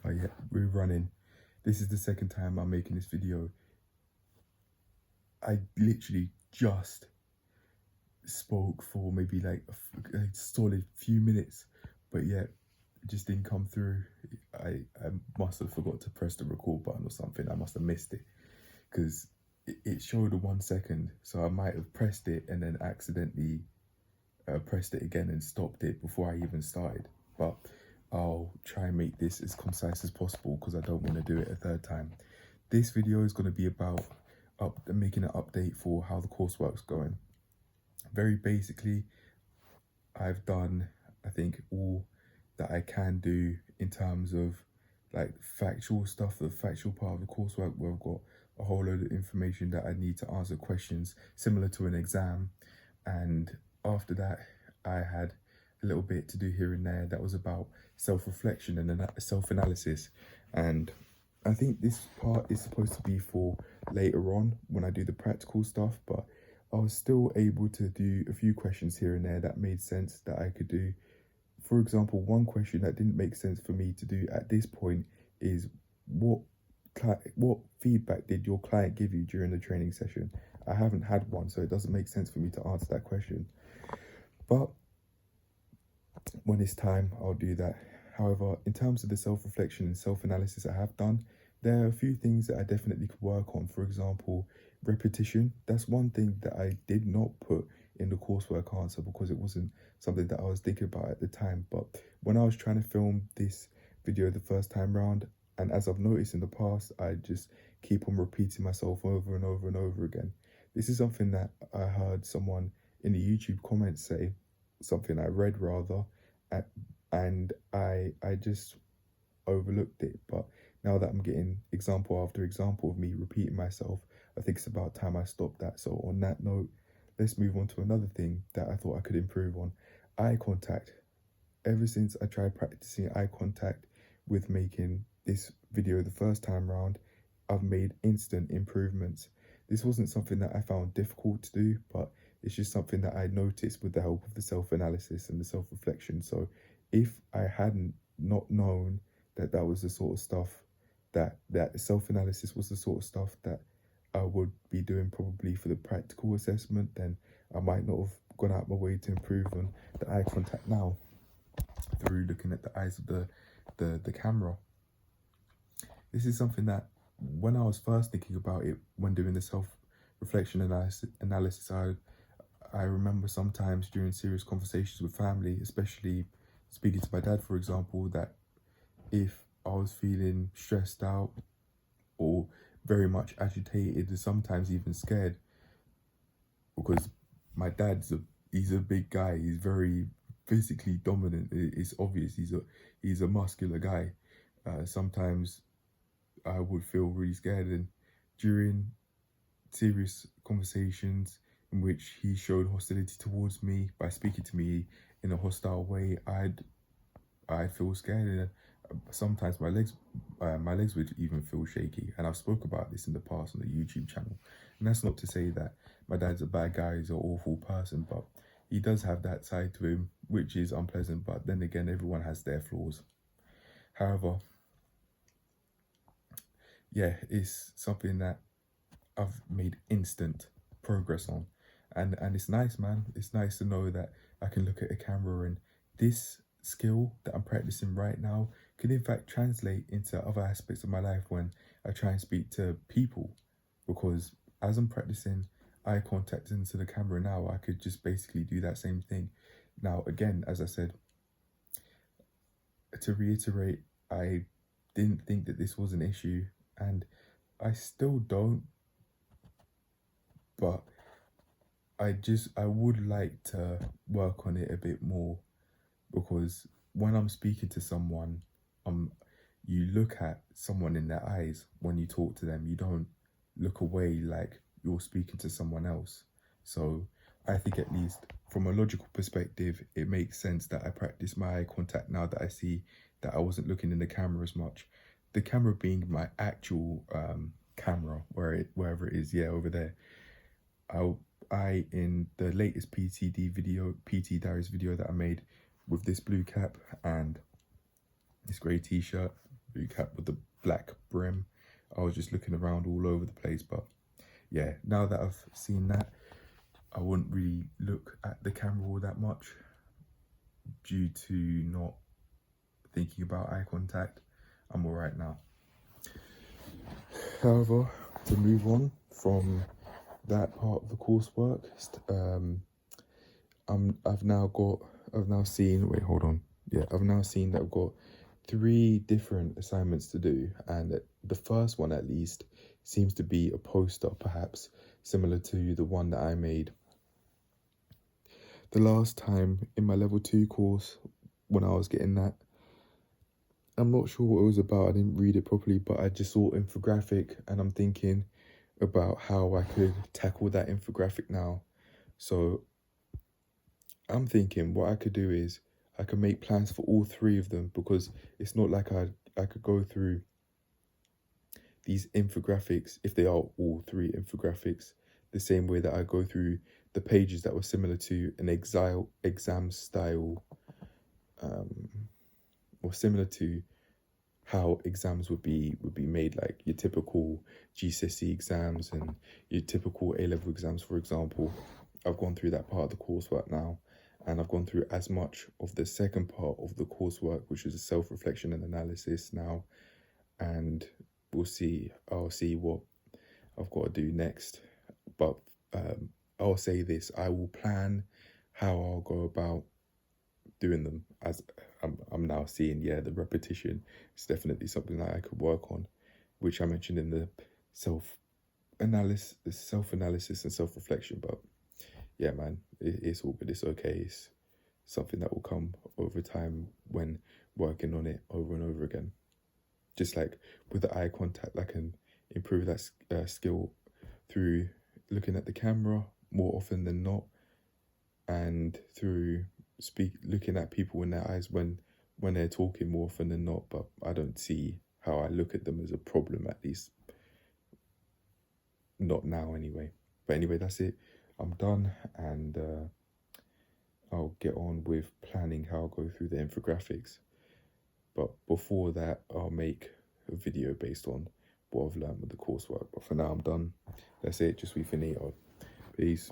But yeah, we're running. This is the second time I'm making this video. I literally just spoke for maybe like a solid few minutes, but yeah, it just didn't come through. I must have forgot to press the record button or something. I must have missed it because it showed a 1 second, so I might have pressed it and then accidentally pressed it again and stopped it before I even started. But I'll try and make this as concise as possible because I don't want to do it a third time. This video is going to be about making an update for how the coursework's going. Very basically, I've done, I think, all that I can do in terms of like factual stuff, the factual part of the coursework where I've got a whole load of information that I need to answer questions similar to an exam. And after that, I had a little bit to do here and there that was about self-reflection and self-analysis. And I think this part is supposed to be for later on when I do the practical stuff, but I was still able to do a few questions here and there that made sense that I could do. For example, one question that didn't make sense for me to do at this point is what feedback did your client give you during the training session? I haven't had one, so it doesn't make sense for me to answer that question. But when it's time, I'll do that. However, in terms of the self-reflection and self-analysis I have done, there are a few things that I definitely could work on. For example, repetition. That's one thing that I did not put in the coursework answer because it wasn't something that I was thinking about at the time. But when I was trying to film this video the first time round, and as I've noticed in the past, I just keep on repeating myself over and over and over again. This is something that I heard someone in the YouTube comments say, something I read rather, and I just overlooked it. But now that I'm getting example after example of me repeating myself, I think it's about time I stopped that. So on that note, let's move on to another thing that I thought I could improve on. Eye contact. Ever since I tried practicing eye contact with making this video the first time round, I've made instant improvements. This wasn't something that I found difficult to do, but it's just something that I noticed with the help of the self-analysis and the self-reflection. So if I hadn't not known that that was the sort of stuff that self-analysis was the sort of stuff that I would be doing probably for the practical assessment, then I might not have gone out my way to improve on the eye contact now through looking at the eyes of the camera. This is something that when I was first thinking about it, when doing the self-reflection analysis, I remember sometimes during serious conversations with family, especially speaking to my dad, for example, that if I was feeling stressed out or very much agitated and sometimes even scared, because my dad's he's a big guy, he's very physically dominant, it's obvious, he's a muscular guy. Sometimes I would feel really scared, and during serious conversations in which he showed hostility towards me by speaking to me in a hostile way, I'd feel scared, and sometimes my legs would even feel shaky. And I've spoke about this in the past on the YouTube channel. And that's not to say that my dad's a bad guy, he's an awful person, but he does have that side to him, which is unpleasant. But then again, everyone has their flaws. However, yeah, it's something that I've made instant progress on. And it's nice, man. It's nice to know that I can look at a camera and this skill that I'm practicing right now can in fact translate into other aspects of my life when I try and speak to people. Because as I'm practicing eye contact into the camera now, I could just basically do that same thing. Now, again, as I said, to reiterate, I didn't think that this was an issue, and I still don't, but I would like to work on it a bit more, because when I'm speaking to someone, you look at someone in their eyes when you talk to them. You don't look away like you're speaking to someone else. So I think, at least from a logical perspective, it makes sense that I practice my eye contact now that I see that I wasn't looking in the camera as much. The camera being my actual camera, wherever it is, yeah, over there. I in the latest PTD video, PT Diaries video that I made with this blue cap and this grey t-shirt, blue cap with the black brim. I was just looking around all over the place, but yeah, now that I've seen that, I wouldn't really look at the camera all that much due to not thinking about eye contact. I'm all right now. However, to move on from that part of the coursework, I've now seen that I've got 3 different assignments to do, and the first one at least seems to be a poster, perhaps similar to the one that I made the last time in my level 2 course when I was getting that. I'm not sure what it was about, I didn't read it properly, but I just saw infographic and I'm thinking about how I could tackle that infographic now. So I'm thinking what I could do is I can make plans for all 3 of them, because it's not like I could go through these infographics, if they are all 3 infographics, the same way that I go through the pages that were similar to an exam style, or similar to how exams would be made, like your typical GCSE exams and your typical A-level exams, for example. I've gone through that part of the coursework now, and I've gone through as much of the second part of the coursework, which is a self-reflection and analysis now, and I'll see what I've got to do next. But I'll say this, I will plan how I'll go about doing them, as I'm now seeing, the repetition is definitely something that I could work on, which I mentioned in the self-analysis and self-reflection. But yeah, man, it's all good, it's okay. It's something that will come over time when working on it over and over again. Just like with the eye contact, I can improve that skill through looking at the camera more often than not, and through looking at people in their eyes when they're talking more often than not. But I don't see how I look at them as a problem, at least not now anyway. But anyway, that's it. I'm done, and I'll get on with planning how I'll go through the infographics. But before that, I'll make a video based on what I've learned with the coursework. But for now, I'm done. That's it. Just we finito. Peace.